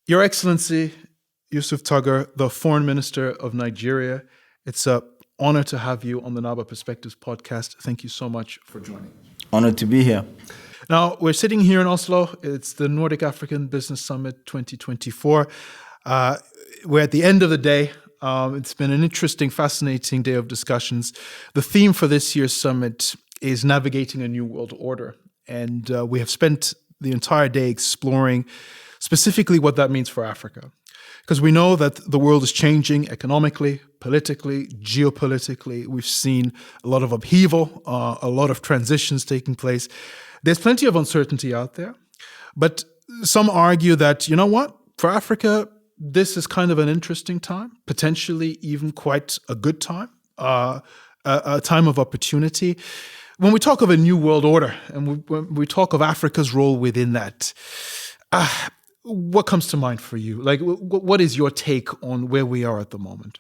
Your Excellency, Yusuf Tuggar, the Foreign Minister of Nigeria, it's an honor to have you on the NABA Perspectives podcast. Thank you so much for joining. Honored to be here. Now, we're sitting here in Oslo. It's the Nordic African Business Summit 2024. We're at the end of the day. It's been an interesting, fascinating day of discussions. The theme for this year's summit is navigating a new world order. And we have spent the entire day exploring specifically what that means for Africa. Because we know that the world is changing economically, politically, geopolitically. We've seen a lot of upheaval, a lot of transitions taking place. There's plenty of uncertainty out there. But some argue that, you know what, for Africa, this is kind of an interesting time, potentially even quite a good time, a time of opportunity. When we talk of a new world order and when we talk of Africa's role within that, what comes to mind for you? Like, what is your take on where we are at the moment?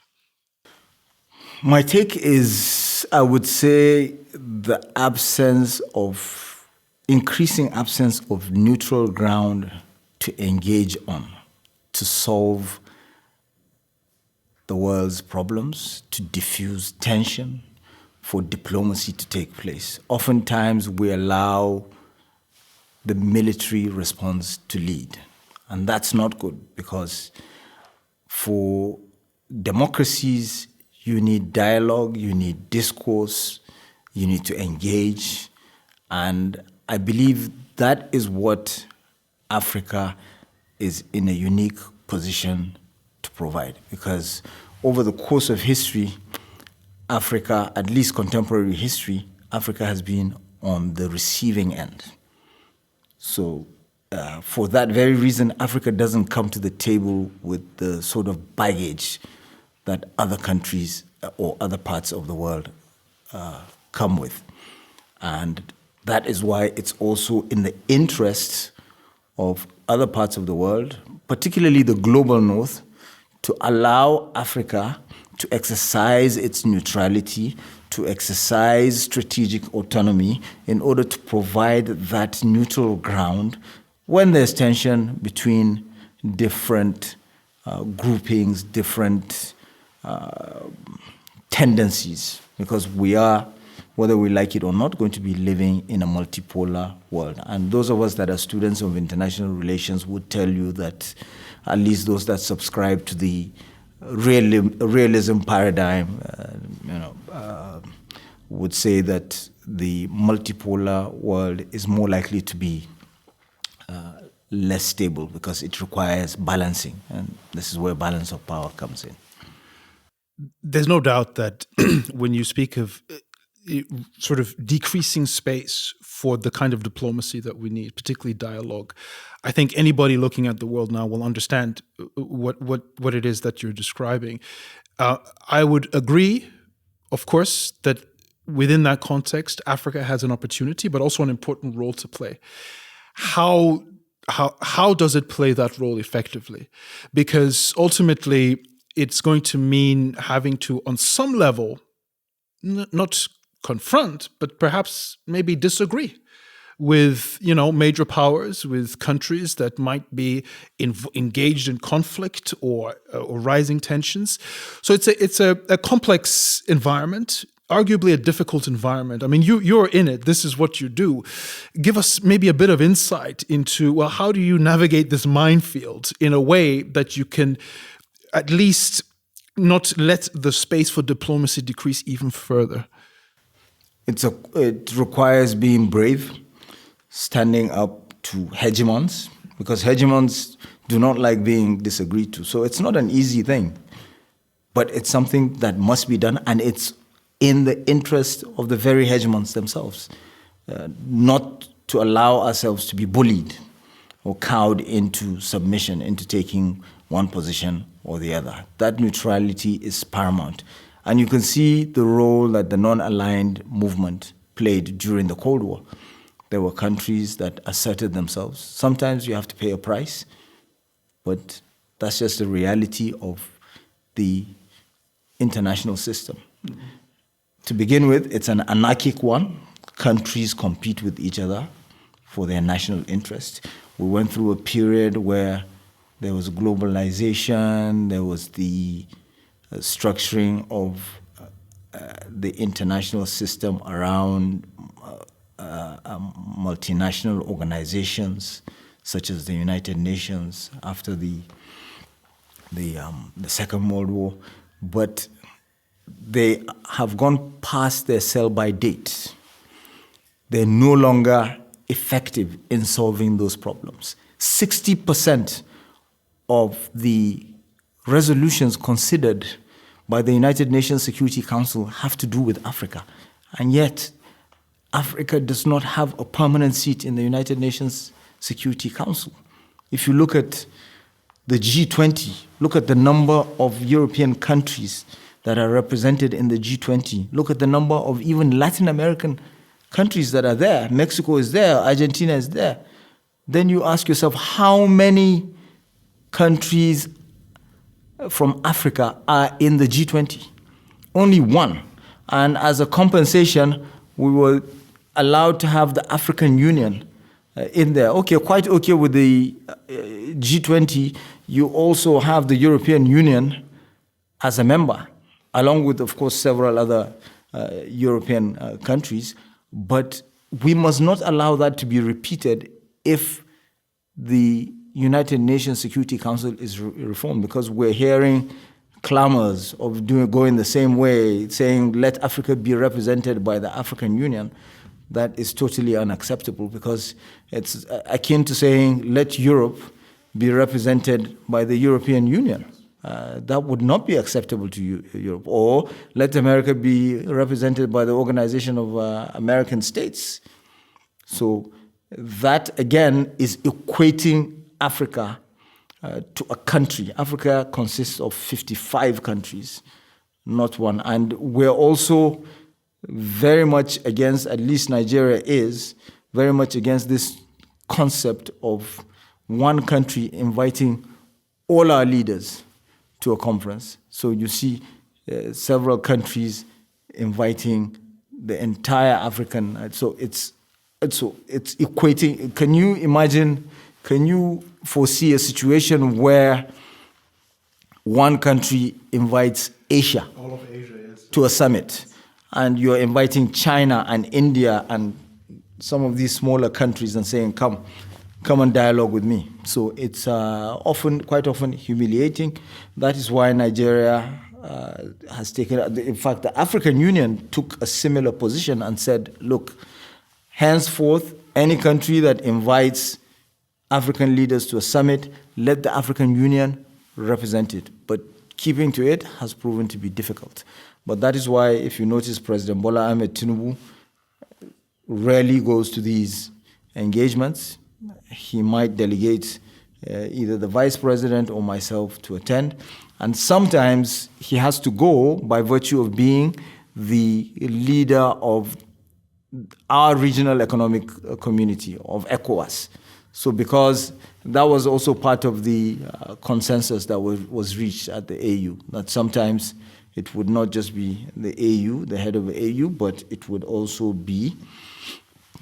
My take is, I would say, the increasing absence of neutral ground to engage on, to solve the world's problems, to diffuse tension, for diplomacy to take place. Oftentimes, we allow the military response to lead. And that's not good, because for democracies, you need dialogue, you need discourse, you need to engage. And I believe that is what Africa is in a unique position to provide. Because over the course of history, Africa, at least contemporary history, Africa has been on the receiving end. So for that very reason, Africa doesn't come to the table with the sort of baggage that other countries or other parts of the world come with. And that is why it's also in the interest of other parts of the world, particularly the global north, to allow Africa to exercise its neutrality, to exercise strategic autonomy in order to provide that neutral ground when there's tension between different groupings, different tendencies, because we are, whether we like it or not, going to be living in a multipolar world. And those of us that are students of international relations would tell you that, at least those that subscribe to the realism paradigm, would say that the multipolar world is more likely to be less stable, because it requires balancing, and this is where balance of power comes in. There's no doubt that when you speak of sort of decreasing space for the kind of diplomacy that we need, particularly dialogue, I think anybody looking at the world now will understand what it is that you're describing. I would agree, of course, that within that context, Africa has an opportunity, but also an important role to play. How does it play that role effectively? Because ultimately, it's going to mean having to, on some level, not confront, but perhaps maybe disagree with, major powers, with countries that might be engaged in conflict or rising tensions. So it's a complex environment, arguably a difficult environment. I mean, you're in it. This is what you do. Give us maybe a bit of insight into, well, how do you navigate this minefield in a way that you can at least not let the space for diplomacy decrease even further? It requires being brave, standing up to hegemons, because hegemons do not like being disagreed to. So it's not an easy thing, but it's something that must be done, and it's in the interest of the very hegemons themselves, not to allow ourselves to be bullied or cowed into submission, into taking one position or the other. That neutrality is paramount. And you can see the role that the non-aligned movement played during the Cold War. There were countries that asserted themselves. Sometimes you have to pay a price, but that's just the reality of the international system. Mm-hmm. To begin with, it's an anarchic one. Countries compete with each other for their national interest. We went through a period where there was globalization, there was the structuring of the international system around multinational organizations such as the United Nations after the Second World War, but they have gone past their sell-by date. They're no longer effective in solving those problems. 60% of the resolutions considered by the United Nations Security Council have to do with Africa. And yet, Africa does not have a permanent seat in the United Nations Security Council. If you look at the G20, look at the number of European countries that are represented in the G20. Look at the number of even Latin American countries that are there. Mexico is there, Argentina is there. Then you ask yourself, how many countries from Africa are in the G20? Only one. And as a compensation, we were allowed to have the African Union in there. Okay, quite okay with the G20. You also have the European Union as a member, along with, of course, several other European countries. But we must not allow that to be repeated if the United Nations Security Council is reformed, because we're hearing clamors of going the same way, saying let Africa be represented by the African Union. That is totally unacceptable, because it's akin to saying let Europe be represented by the European Union. That would not be acceptable to Europe. Or let America be represented by the Organization of American States. So that, again, is equating Africa to a country. Africa consists of 55 countries, not one. And we're also very much against, at least Nigeria is, very much against this concept of one country inviting all our leaders to a conference. So you see several countries inviting the entire African. So it's equating. Can you imagine? Can you foresee a situation where one country invites Asia, all of Asia, yes, to a summit, and you're inviting China and India and some of these smaller countries and saying, come and dialogue with me? So it's quite often humiliating. That is why Nigeria has taken, in fact, the African Union took a similar position and said, look, henceforth, any country that invites African leaders to a summit, let the African Union represent it. But keeping to it has proven to be difficult. But that is why, if you notice, President Bola Ahmed Tinubu rarely goes to these engagements. He might delegate either the vice president or myself to attend. And sometimes he has to go by virtue of being the leader of our regional economic community, of ECOWAS. So because that was also part of the consensus that was reached at the AU, that sometimes it would not just be the AU, the head of the AU, but it would also be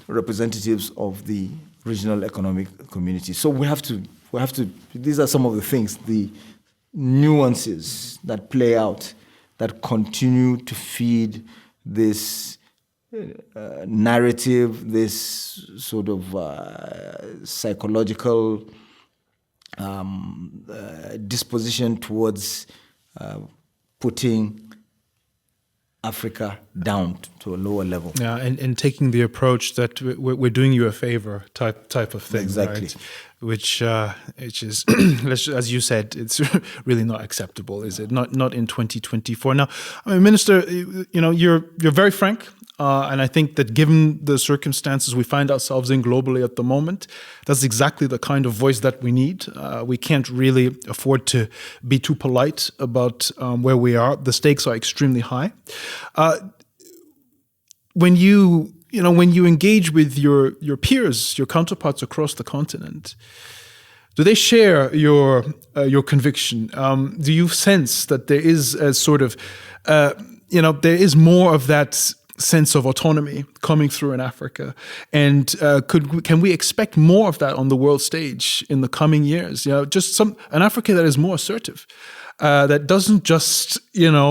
representatives of the regional economic community. So we have to, these are some of the things, the nuances that play out, that continue to feed this narrative, this sort of psychological disposition towards putting Africa down to a lower level. Yeah, and taking the approach that we're doing you a favor type of thing. Exactly. Right? Which is, as you said, it's really not acceptable, is it? Not in 2024. Now, I mean, Minister, you're very frank. And I think that given the circumstances we find ourselves in globally at the moment, that's exactly the kind of voice that we need. We can't really afford to be too polite about where we are. The stakes are extremely high. When you engage with your peers, your counterparts across the continent, do they share your conviction? Do you sense that there is a sort of, there is more of that sense of autonomy coming through in Africa, and can we expect more of that on the world stage in the coming years? Just an Africa that is more assertive, that doesn't just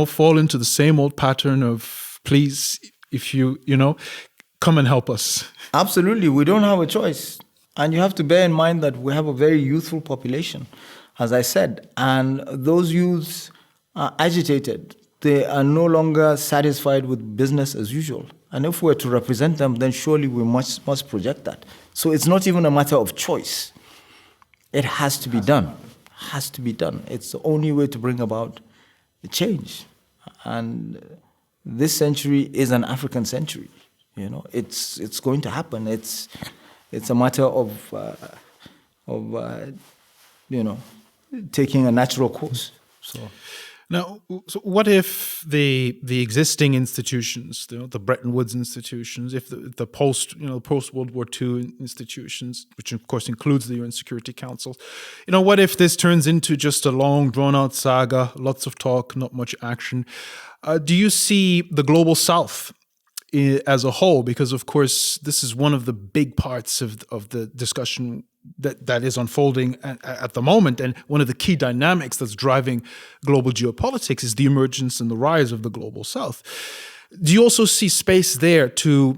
fall into the same old pattern of please, if you come and help us. Absolutely, we don't have a choice, and you have to bear in mind that we have a very youthful population, as I said, and those youths are agitated. They are no longer satisfied with business as usual. And if we're to represent them, then surely we must project that. So it's not even a matter of choice. It has to be done. Has to be done. It's the only way to bring about the change. And this century is an African century. It's going to happen. It's a matter of taking a natural course. Now, so what if the existing institutions, the Bretton Woods institutions, if the post World War II institutions, which of course includes the UN Security Council, what if this turns into just a long, drawn-out saga, lots of talk, not much action? Do you see the global South as a whole? Because of course, this is one of the big parts of the discussion that is unfolding at the moment, and one of the key dynamics that's driving global geopolitics is the emergence and the rise of the global South. Do you also see space there to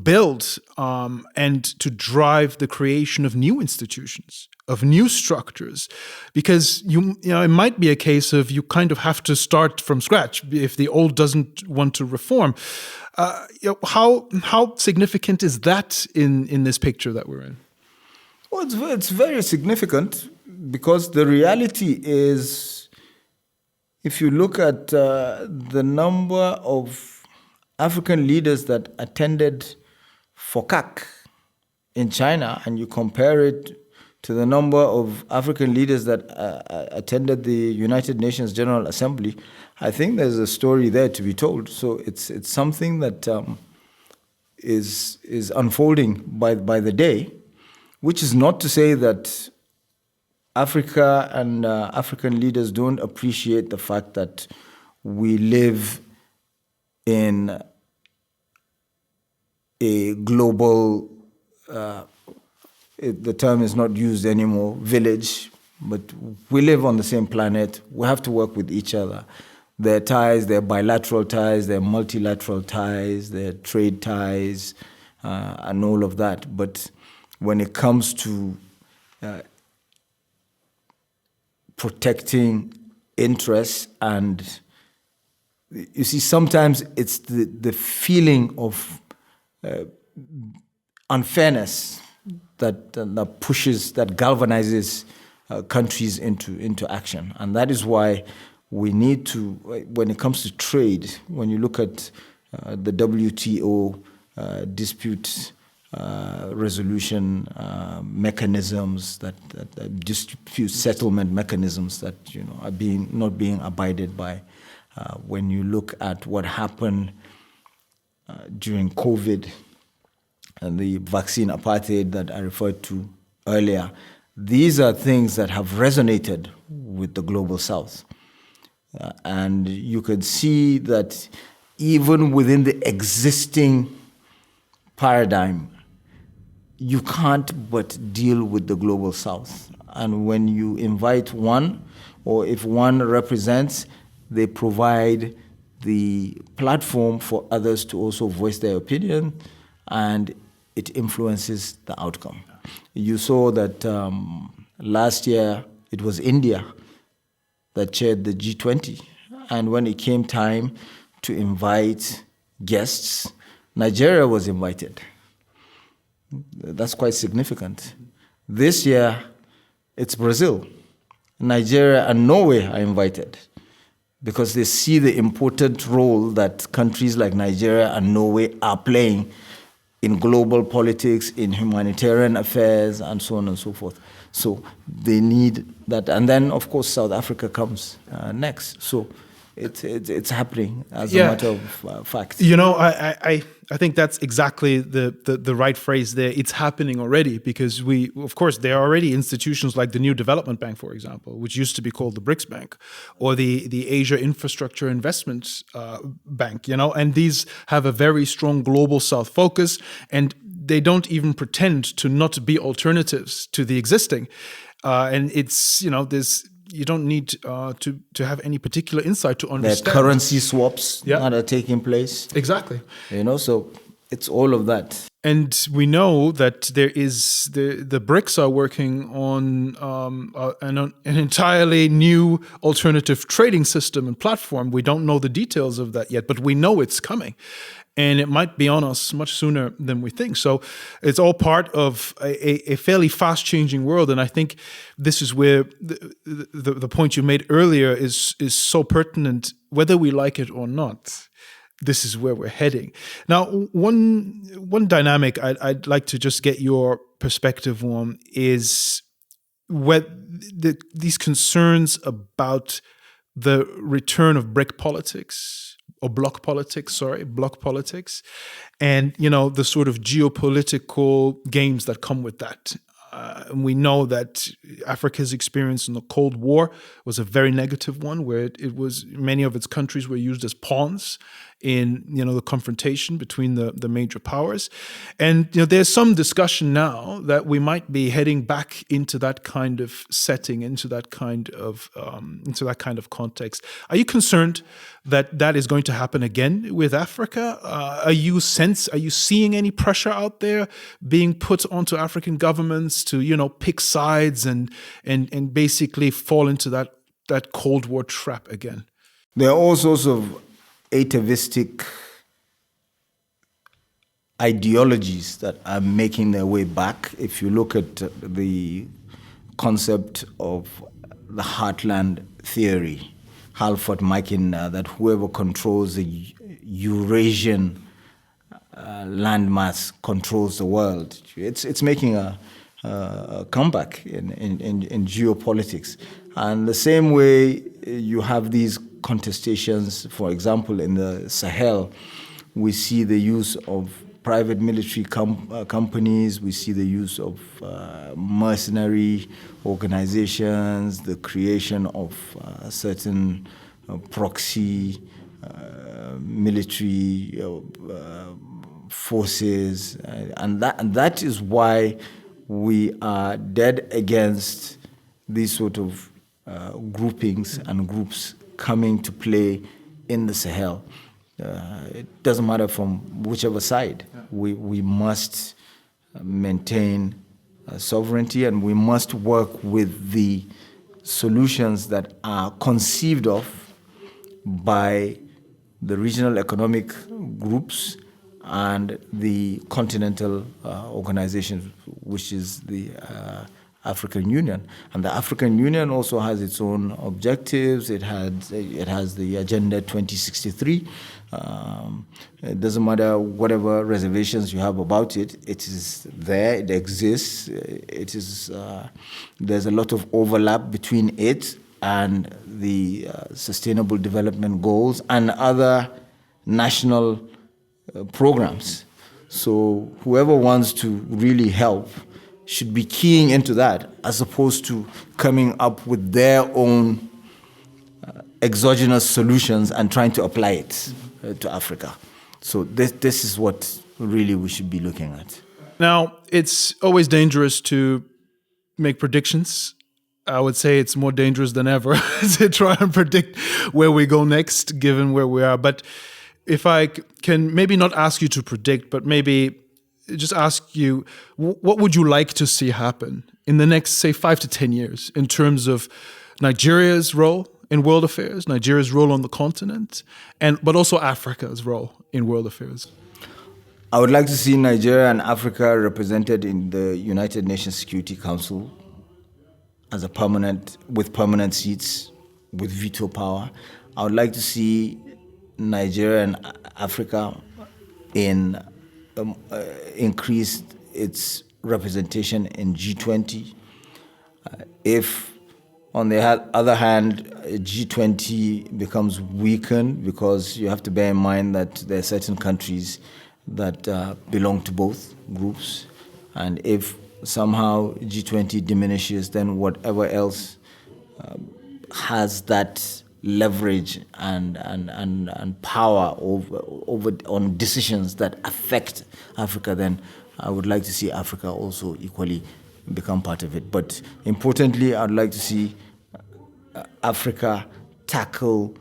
build and to drive the creation of new institutions, of new structures? Because it might be a case of you kind of have to start from scratch if the old doesn't want to reform. How significant is that in this picture that we're in? Well, it's very significant, because the reality is, if you look at the number of African leaders that attended FOCAC in China, and you compare it to the number of African leaders that attended the United Nations General Assembly, I think there's a story there to be told. So it's something that is unfolding by the day. Which is not to say that Africa and African leaders don't appreciate the fact that we live in a global, the term is not used anymore, village, but we live on the same planet. We have to work with each other. There are ties, there are bilateral ties, there are multilateral ties, there are trade ties, and all of that. But when it comes to protecting interests, and you see, sometimes it's the feeling of unfairness that pushes, that galvanizes countries into action. And that is why we need to, when it comes to trade, when you look at the WTO dispute resolution mechanisms, that dispute settlement mechanisms that are not being abided by. When you look at what happened during COVID and the vaccine apartheid that I referred to earlier, these are things that have resonated with the global South, and you can see that even within the existing paradigm, you can't but deal with the global South. And when you invite one, or if one represents, they provide the platform for others to also voice their opinion, and it influences the outcome. You saw that last year it was India that chaired the G20, and when it came time to invite guests, Nigeria was invited. That's quite significant. This year, it's Brazil. Nigeria and Norway are invited because they see the important role that countries like Nigeria and Norway are playing in global politics, in humanitarian affairs, and so on and so forth. So they need that. And then, of course, South Africa comes next. So It's happening as Yeah. a matter of fact. You know, I think that's exactly the right phrase there. It's happening already because of course, there are already institutions like the New Development Bank, for example, which used to be called the BRICS Bank, or the Asia Infrastructure Investment Bank, you know, and these have a very strong global South focus, and they don't even pretend to not be alternatives to the existing. And it's, you know, you don't need to have any particular insight to There are understand. currency swaps Yeah. that are taking place. Exactly. You know, so it's all of that. And we know that there is the BRICS are working on an entirely new alternative trading system and platform. We don't know the details of that yet, but we know it's coming. And it might be on us much sooner than we think. So it's all part of a fairly fast-changing world. And I think this is where the point you made earlier is so pertinent, whether we like it or not. This is where we're heading. Now, one dynamic I'd like to just get your perspective on is these concerns about the return of bloc politics, and you know the sort of geopolitical games that come with that. And we know that Africa's experience in the Cold War was a very negative one, where it was many of its countries were used as pawns in, you know, the confrontation between the major powers. And you know, there's some discussion now that we might be heading back into that kind of setting, into that kind of context. Are you concerned that that is going to happen again with Africa? Are you seeing any pressure out there being put onto African governments to, you know, pick sides and basically fall into that Cold War trap again? There are all sorts of atavistic ideologies that are making their way back. If you look at the concept of the heartland theory, Halford Makin, that whoever controls the Eurasian landmass controls the world. It's making a comeback in geopolitics. And the same way you have these contestations, for example, in the Sahel, we see the use of private military companies, we see the use of mercenary organizations, the creation of certain proxy military forces, and that is why we are dead against these sort of groupings and groups coming to play in the Sahel. It doesn't matter from whichever side. We must maintain sovereignty, and we must work with the solutions that are conceived of by the regional economic groups and the continental organization, which is the African Union. And the African Union also has its own objectives. It has the Agenda 2063. It doesn't matter whatever reservations you have about it. It is there. It exists. It is. There's a lot of overlap between it and the Sustainable Development Goals and other national programs. So whoever wants to really help should be keying into that, as opposed to coming up with their own exogenous solutions and trying to apply it to Africa. So this is what really we should be looking at. Now, it's always dangerous to make predictions. I would say it's more dangerous than ever to try and predict where we go next, given where we are. But if I can maybe not ask you to predict, but maybe just ask you, what would you like to see happen in the next, say, 5 to 10 years in terms of Nigeria's role in world affairs, Nigeria's role on the continent, but also Africa's role in world affairs? I would like to see Nigeria and Africa represented in the United Nations Security Council as with permanent seats, with veto power. I would like to see Nigeria and Africa increase its representation in G20. If On the other hand, G20 becomes weakened because you have to bear in mind that there are certain countries that belong to both groups. And if somehow G20 diminishes, then whatever else has that leverage and power over on decisions that affect Africa, then I would like to see Africa also equally become part of it. But importantly, I'd like to see Africa tackle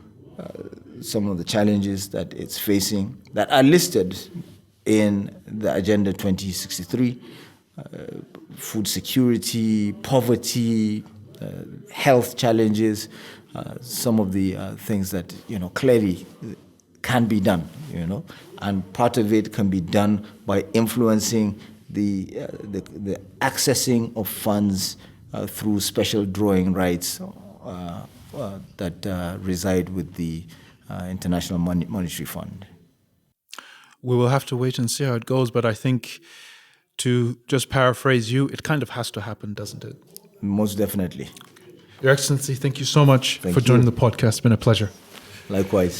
some of the challenges that it's facing that are listed in the Agenda 2063, food security, poverty, health challenges, some of the things that, clearly can be done, and part of it can be done by influencing the accessing of funds through special drawing rights that reside with the International Monetary Fund. We will have to wait and see how it goes, but I think, to just paraphrase you, it kind of has to happen, doesn't it? Most definitely. Your Excellency, thank you so much for joining the podcast. It's been a pleasure. Likewise.